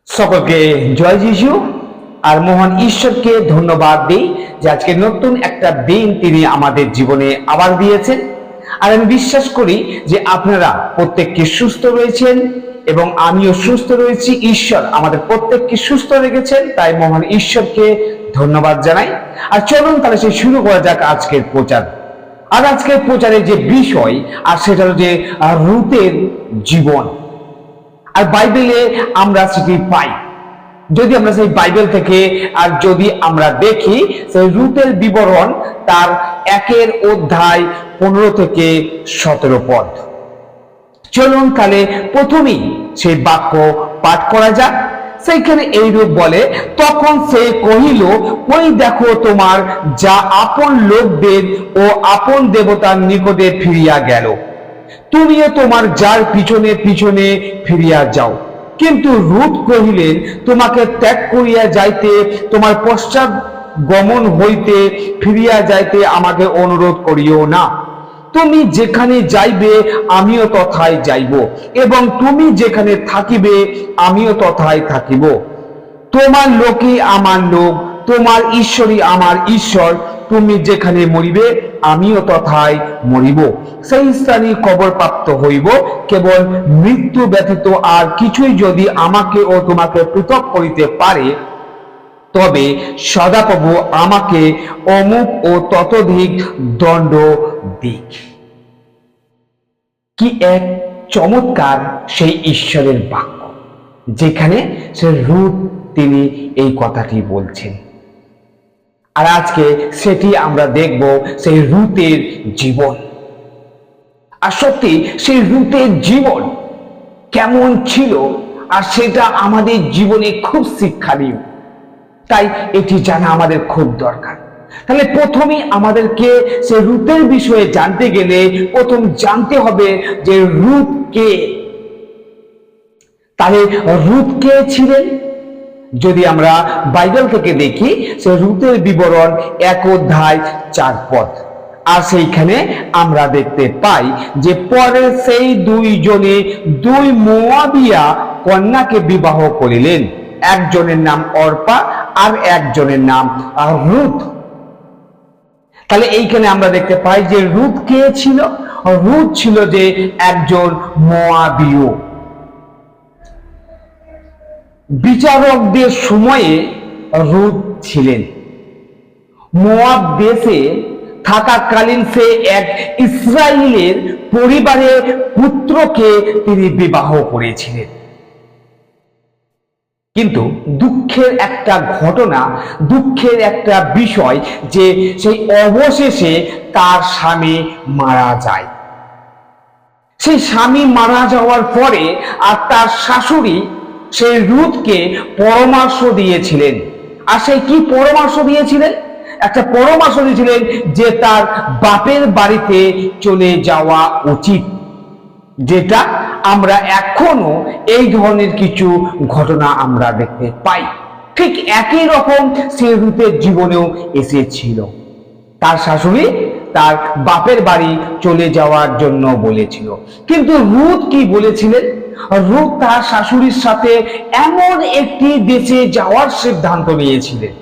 সকলকে জয় যিশু আর মহান ঈশ্বরকে ধন্যবাদ দিই যে আজকে নতুন একটা দিন তিনি আমাদের জীবনে আবার দিয়েছেন। আর আমি বিশ্বাস করি যে আপনারা প্রত্যেককে সুস্থ রয়েছেন এবং আমিও সুস্থ রয়েছি। ঈশ্বর আমাদের প্রত্যেককে সুস্থ রেখেছেন, তাই মহান ঈশ্বরকে ধন্যবাদ জানাই। আর চলুন তাহলে সে শুরু করা যাক আজকের প্রচার। আর আজকের প্রচারের যে বিষয় আর সেটা হলো যে রূতের জীবন। আর বাইবেলে আমরা সেটি পাই। যদি আমরা সেই বাইবেল থেকে আর যদি আমরা দেখি সেই রূতের বিবরণ, তার 1 অধ্যায় 15 থেকে 17 পদ। চলুন তাহলে প্রথমেই সেই বাক্য পাঠ করা যাক। সেইখানে এইরূপ বলে, তখন সে কহিল, ওই দেখো তোমার যা আপন লোকদের ও আপন দেবতার নিকটে ফিরিয়া গেল, তুমিও তোমার যার পিছনে পিছনে ফিরিয়া যাও। কিন্তু রূৎ কহিলেন, তোমাকে ত্যাগ করিয়া যাইতে, তোমার পশ্চাৎ গমন হইতে ফিরিয়া যাইতে আমাকে অনুরোধ করিও না। তুমি যেখানে যাইবে আমিও তথায় যাইব, এবং তুমি যেখানে থাকিবে আমিও তথায় থাকিব। তোমার লোকই আমার লোক, তোমার ঈশ্বরই আমার ঈশ্বর। তুমি যেখানে মরিবে আমিও তথায় মরিব, সেই স্থানে কবর প্রাপ্ত হইব। কেবল মৃত্যু ব্যতীত আর কিছুই যদি আমাকে ও তোমাকে পৃথক করিতে পারে, তবে সদাপ্রভু আমাকে অমুক ও ততোধিক দণ্ড দিক। কি এক চমৎকার সেই ঈশ্বরের বাক্য, যেখানে সে রূপ তিনি এই কথাটি বলছেন। আর আজকে সেটি আমরা দেখব, সেই রূতের জীবন। আর সত্যি সেই রূতের জীবন কেমন ছিল, আর সেটা আমাদের জীবনে খুব শিক্ষণীয়, তাই এটি জানা আমাদের খুব দরকার। তাহলে প্রথমেই আমাদেরকে সেই রূতের বিষয়ে জানতে গেলে প্রথম জানতে হবে যে রূত কে। তাহলে রূত কে ছিলেন? যদি আমরা বাইবেল থেকে দেখি, সে রূতের বিবরণ 1 অধ্যায় 4 পদ। আর সেইখানে আমরা দেখতে পাই যে পরে সেই দুইজনে 2 মোয়াবিয়া কন্যাকে বিবাহ করিলেন। একজনের নাম অর্পা আর একজনের নাম রূত। তাহলে এইখানে আমরা দেখতে পাই যে রূত কে ছিল? রূত ছিল যে একজন মোয়াবীয়। বিচারকদের সময়ে রূত ছিলেন। মোয়াব দেশে থাকাকালীন সে এক ইসরায়েলের পরিবারের পুত্রকে তিনি বিবাহ করেছিলেন। কিন্তু দুঃখের একটা ঘটনা, দুঃখের একটা বিষয় যে সেই অবশেষে তার স্বামী মারা যায়। সেই স্বামী মারা যাওয়ার পরে আর তার শাশুড়ি সেই রূতকে পরামর্শ দিয়েছিলেন। আর সেই কি পরামর্শ দিয়েছিলেন? একটা পরামর্শ দিয়েছিলেন যে তার বাপের বাড়িতে চলে যাওয়া উচিত, যেটা আমরা এখনো এই ধরনের কিছু ঘটনা আমরা দেখতে পাই। ঠিক একই রকম সে রূতের জীবনেও এসেছিল। তার শাশুড়ি তার বাপের বাড়ি চলে যাওয়ার জন্য বলেছিল, কিন্তু রূত কি বলেছিলেন? রূত তার শাশুড়ির সাথে এমন একটি দেশে যাওয়ার সিদ্ধান্ত নিয়েছিলেন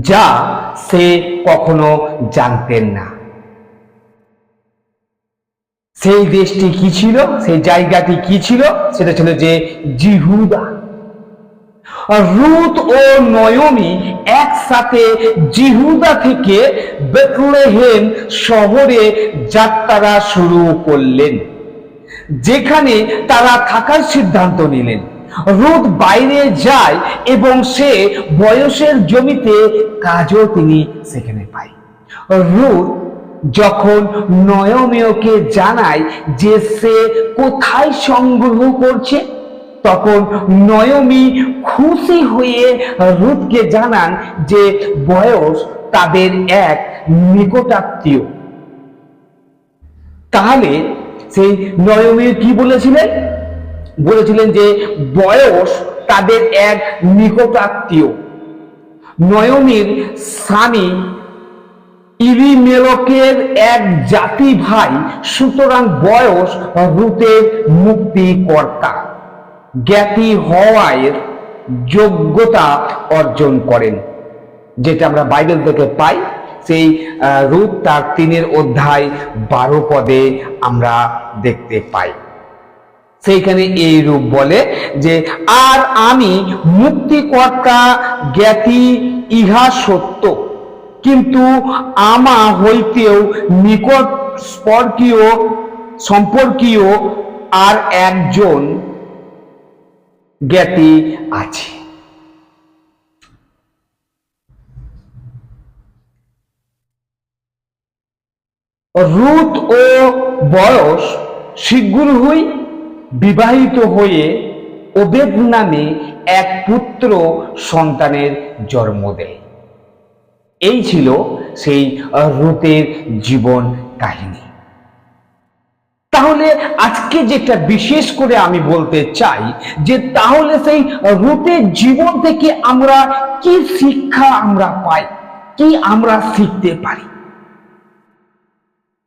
যা সে কখনো জানতেন না। সেই দেশটি কি ছিল, সেই জায়গাটি কি ছিল? সেটা ছিল যে জিহুদা। রূত ও নয়মি একসাথে জিহুদা থেকে বেথলেহেম শহরে যাত্রা শুরু করলেন, যেখানে তারা থাকার সিদ্ধান্ত নিলেন। রূত বাইরে যায় এবং সে বয়সের জমিতে কাজও তিনি সেখানে পায়। রূত যখন নয়মিকে জানায় যে সে কোথায় সংগ্রহ করছে, তখন নয়মি খুশি হয়ে রূতকে জানান যে বয়স তাদের এক নিকটাত্মীয়। তাহলে সেই নয়মি কি বলেছিলেন? বলেছিলেন যে বয়স তাদের এক নিকটাত্মীয়। নয়মির স্বামী ইলিমেলকের এক জাতি ভাই, সুতরাং বয়স রূতের মুক্তিকর্তা। জ্ঞাতি হওয়ার যোগ্যতা অর্জন করেন, যেটা আমরা বাইবেল থেকে পাই। সেই রূপ তার 3 অধ্যায় 12 পদে আমরা দেখতে পাই। সেইখানে এই রূপ বলে যে, আর আমি মুক্তিকর্তা জ্ঞাতি, ইহা সত্য, কিন্তু আমা হইতেও নিকট সম্পর্কীয় আর একজন জ্ঞাতি আছে। রূৎ ও বয়স শীঘ্রই বিবাহিত হয়ে ওবেদ নামে এক পুত্র সন্তানের জন্ম দেয়। এই ছিল সেই রূতের জীবন কাহিনী। তাহলে আজকে যেটা বিশেষ করে আমি বলতে চাই যে, তাহলে সেই রূতের জীবন থেকে আমরা কি শিক্ষা আমরা পাই, কি আমরা শিখতে পারি?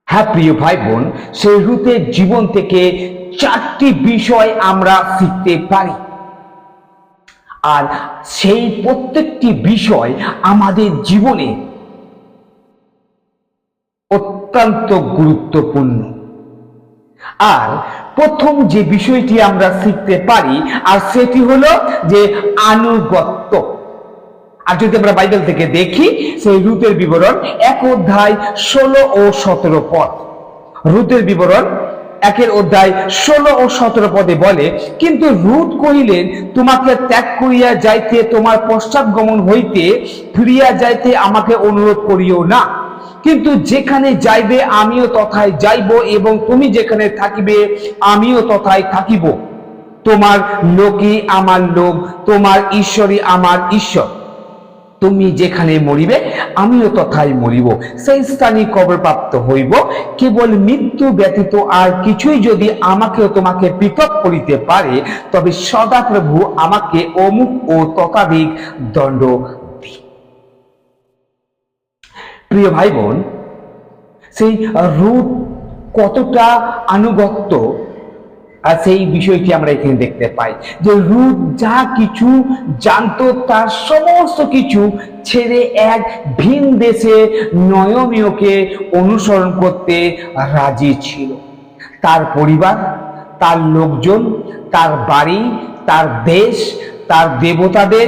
হ্যাঁ প্রিয় ভাই বোন, সেই রূতের জীবন থেকে 4টি বিষয় আমরা শিখতে পারি, আর সেই প্রত্যেকটি বিষয় আমাদের জীবনে অত্যন্ত গুরুত্বপূর্ণ। আর প্রথম যে বিষয়টি আমরা শিখতে পারি, আর সেটি হলো যে আনুগত্য। আর যদি আমরা বাইবেল থেকে দেখি, সেই রূতের বিবরণ 1 অধ্যায় 16 ও 17 পদ। রূতের বিবরণ 1 অধ্যায় 16 ও 17 পদে বলে, কিন্তু রূৎ কহিলেন, তোমাকে ত্যাগ করিয়া যাইতে, তোমার পশ্চাৎগমন হইতে ফিরিয়া যাইতে আমাকে অনুরোধ করিও না, কিন্তু যেখানে যাইবে আমিও তথায় যাইব, এবং তুমি যেখানে থাকিবে আমিও তথায় থাকিব। তোমার লোকই আমার লোক, তোমার ঈশ্বরই আমার ঈশ্বর। তুমি যেখানে মরিবে আমিও তথায় মরিব, সেই স্থানে কবরপ্রাপ্ত হইব। কেবল মৃত্যু ব্যতীত আর কিছুই যদি আমাকে ও তোমাকে পৃথক করিতে পারে, তবে সদাপ্রভু আমাকে অমুক ও ততাধিক দণ্ড দিই। প্রিয় ভাই বোন, সেই রূৎ কতটা আনুগত্য, আর সেই বিষয়টি আমরা এখানে দেখতে পাই যে, রূৎ যা কিছু জানতো তার সমস্ত কিছু ছেড়ে এক ভিন দেশে নয়মীয়কে অনুসরণ করতে রাজি ছিল। তার পরিবার, তার লোকজন, তার বাড়ি, তার দেশ, তার দেবতাদের,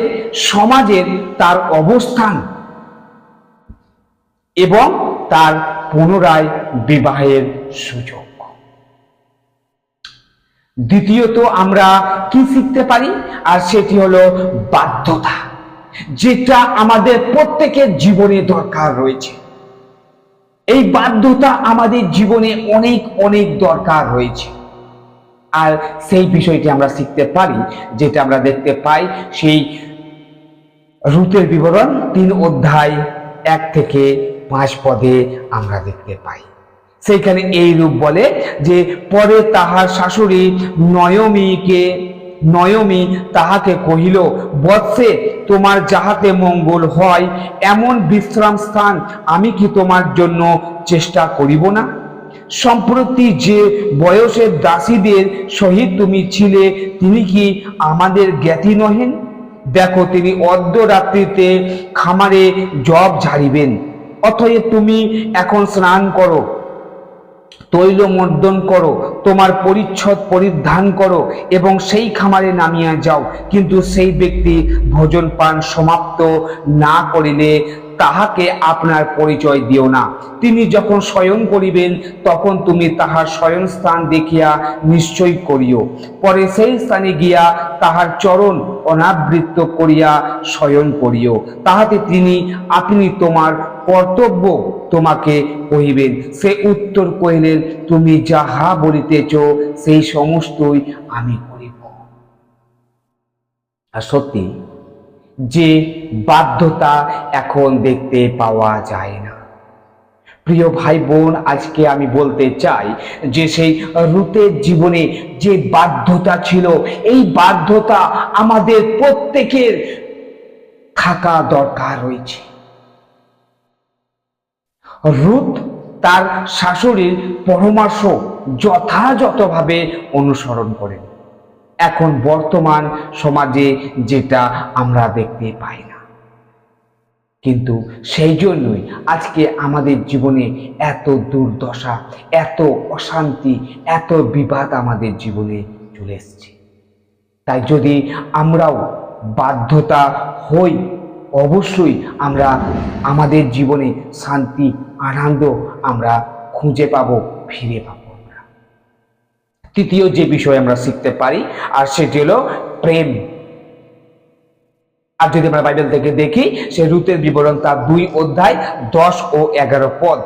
সমাজের তার অবস্থান এবং তার পুনরায় বিবাহের সুযোগ। দ্বিতীয়ত আমরা কি শিখতে পারি, আর সেটি হলো বাধ্যতা, যেটা আমাদের প্রত্যেকের জীবনে দরকার রয়েছে। এই বাধ্যতা আমাদের জীবনে অনেক অনেক দরকার রয়েছে, আর সেই বিষয়টি আমরা শিখতে পারি, যেটা আমরা দেখতে পাই সেই রূতের বিবরণ 3 অধ্যায় 1 থেকে 5 পদে আমরা দেখতে পাই। সেইখানে এই রূপ বলে যে, পরে তাহার শাশুড়ি নয়মী তাহাকে কহিল, বৎসে, তোমার যাহাতে মঙ্গল হয় এমন বিশ্রাম স্থান আমি কি তোমার জন্য চেষ্টা করিব না? সম্প্রতি যে বয়সের দাসীদের সহিত তুমি ছিলে, তিনি কি আমাদের জ্ঞাতি নহেন? দেখো, তিনি অর্ধরাত্রিতে খামারে জব ঝাড়িবেন। অতএব তুমি এখন স্নান করো, তৈল মর্দন করো, তোমার পরিচ্ছদ পরিধান করো এবং সেই খামারে নামিয়া যাও। কিন্তু সেই ব্যক্তি ভোজন পান সমাপ্ত না করিলে তাহাকে আপনার পরিচয় দিও না। তিনি যখন শয়ন করিবেন, তখন তুমি তাহার শয়ন স্থান দেখিয়া নিশ্চয় করিও। পরে সেই স্থানে গিয়া তাহার চরণ অনাবৃত করিয়া শয়ন করিও, তাহাতে আপনি তোমার কর্তব্য তোমাকে কহিবেন। সে উত্তর কহিলেন, তুমি যাহা বলিতেছ সেই সমস্তই আমি করিব। আর সত্যি যে বাধ্যতা এখন দেখতে পাওয়া যায় না। প্রিয় ভাই বোন, আজকে আমি বলতে চাই যে, সেই রূতের জীবনে যে বাধ্যতা ছিল, এই বাধ্যতা আমাদের প্রত্যেকের থাকা দরকার রয়েছে। রূৎ তার শাশুড়ির পরামর্শ যথাযথভাবে অনুসরণ করেন এখন বর্তমান সমাজে যেটা আমরা দেখতে পাই না। কিন্তু সেই জন্যই আজকে আমাদের জীবনে এত দুর্দশা, এত অশান্তি, এত বিবাদ আমাদের জীবনে চলে এসছে। তাই যদি আমরাও বাধ্যতা হই, অবশ্যই আমরা আমাদের জীবনে শান্তি, আনন্দ আমরা খুঁজে পাবো, ফিরে পাবো আমরা। তৃতীয় যে বিষয় আমরা শিখতে পারি আর সেটি হলো প্রেম। আর যদি আমরা বাইবেল থেকে দেখি, সে রুতের বিবরণ তার 2 অধ্যায় 10 ও 11 পদ।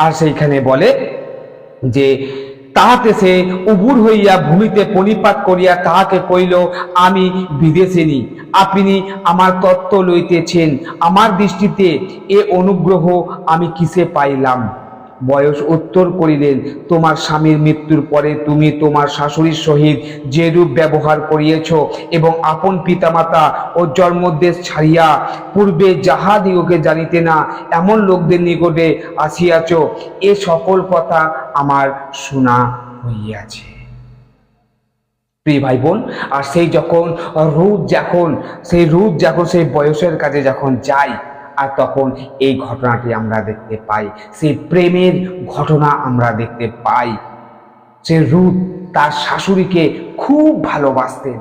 আর সেইখানে বলে যে তাহাতে সে উবুর হইয়া ভূমিতে পরিপাত করিয়া তাহাকে কইল, আমি বিদেশিনী, আপনি আমার তত্ত্ব লইতেছেন, আমার দৃষ্টিতে এ অনুগ্রহ আমি কিসে পাইলাম? বয়স উত্তর করিলেন, তোমার স্বামীর মৃত্যুর পরে তুমি তোমার শাশুড়ির সহিত যে রূপ ব্যবহার করিয়েছ এবং আপন পিতামাতা ও জন্মদেশ ছাড়িয়া পূর্বে যাহাদিগকে জানিতে না এমন লোকদের নিকটে আসিয়াছ, এ সকল কথা আমার শোনা হইয়াছে। প্রিয় ভাই বোন, আর সেই রুথ যখন সেই বয়সের কাছে যখন যায়, আর তখন এই ঘটনাটি আমরা দেখতে পাই, সেই প্রেমের ঘটনা আমরা দেখতে পাই। সে রুথ তার শাশুড়িকে খুব ভালোবাসতেন।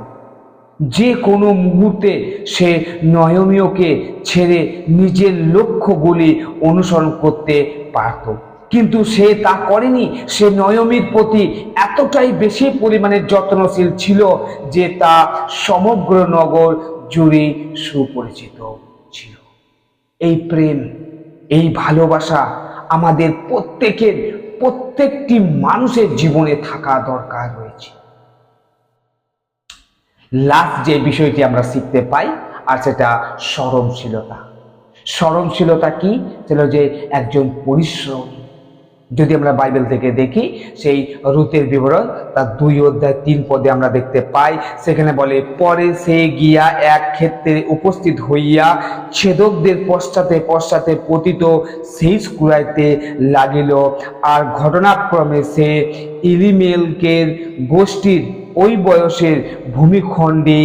যে কোনো মুহূর্তে সে নয়মীকে ছেড়ে নিজের লক্ষ্যগুলি অনুসরণ করতে পারত, কিন্তু সে তা করেনি। সে নয়মীর প্রতি এতটাই বেশি পরিমাণে যত্নশীল ছিল যে তা সমগ্র নগর জুড়ে সুপরিচিত ছিল। এই প্রেম, এই ভালোবাসা আমাদের প্রত্যেকটি মানুষের জীবনে থাকা দরকার রয়েছে। লাস্ট যে বিষয়টি আমরা শিখতে পাই আর সেটা সহনশীলতা। সহনশীলতা কি? ছিল যে একজন পরিশ্রমী। যদি আমরা বাইবেল থেকে দেখি, সেই রুতের বিবরণ তার 2 অধ্যায় 3 পদে আমরা দেখতে পাই, সেখানে বলে, পরে সে গিয়া এক ক্ষেত্রে উপস্থিত হইয়া ছেদকদের পশ্চাতে পশ্চাতে পতিত শেষ কুড়াইতে লাগিল। আর ঘটনাক্রমে সে ইলিমেলকের গোষ্ঠীর ওই বয়সের ভূমিখণ্ডে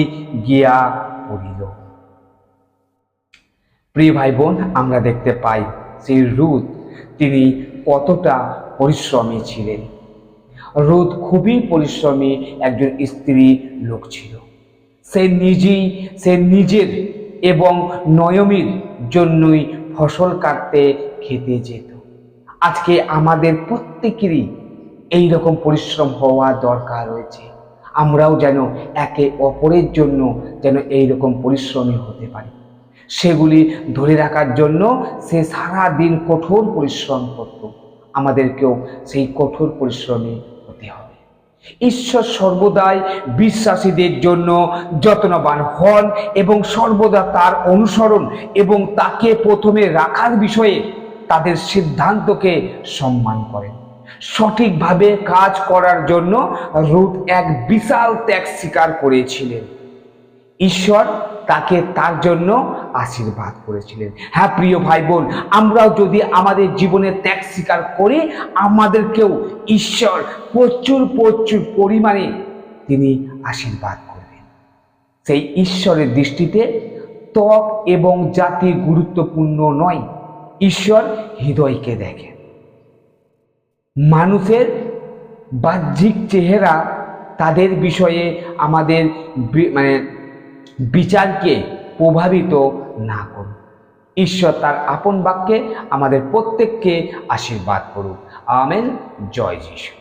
গিয়া পড়িল। প্রিয় ভাই বোন, আমরা দেখতে পাই সেই রুথ তিনি কতটা পরিশ্রমী ছিলেন। রুথ খুবই পরিশ্রমী একজন স্ত্রী লোক ছিল। সে নিজের এবং নয়মীর জন্যই ফসল কাটতে খেতে যেত। আজকে আমাদের প্রত্যেকেরই এইরকম পরিশ্রম হওয়া দরকার রয়েছে। আমরাও যেন একে অপরের জন্য যেন এইরকম পরিশ্রমী হতে পারি। সেগুলি ধরে রাখার জন্য সে সারা দিন কঠোর পরিশ্রম করত। আমাদেরকেও সেই কঠোর পরিশ্রমী হতে হবে। ঈশ্বর সর্বদাই বিশ্বাসীদের জন্য যত্নবান হন এবং সর্বদা তার অনুসরণ এবং তাকে প্রথমে রাখার বিষয়ে তাদের সিদ্ধান্তকে সম্মান করেন। সঠিকভাবে কাজ করার জন্য রুথ এক বিশাল ত্যাগ স্বীকার করেছিলেন। ঈশ্বর তাকে তার জন্য আশীর্বাদ করেছিলেন। হ্যাঁ প্রিয় ভাই বোন, আমরাও যদি আমাদের জীবনে ত্যাগ স্বীকার করি, আমাদেরকেও ঈশ্বর প্রচুর পরিমাণে তিনি আশীর্বাদ করবেন। সেই ঈশ্বরের দৃষ্টিতে ত্বক এবং জাতি গুরুত্বপূর্ণ নয়, ঈশ্বর হৃদয়কে দেখেন। মানুষের বাহ্যিক চেহারা তাদের বিষয়ে আমাদের বিচারকে প্রভাবিত না করুন। ঈশ্বর তার আপন বাক্যে আমাদের প্রত্যেককে আশীর্বাদ করুন। আমেন। জয় যিশু।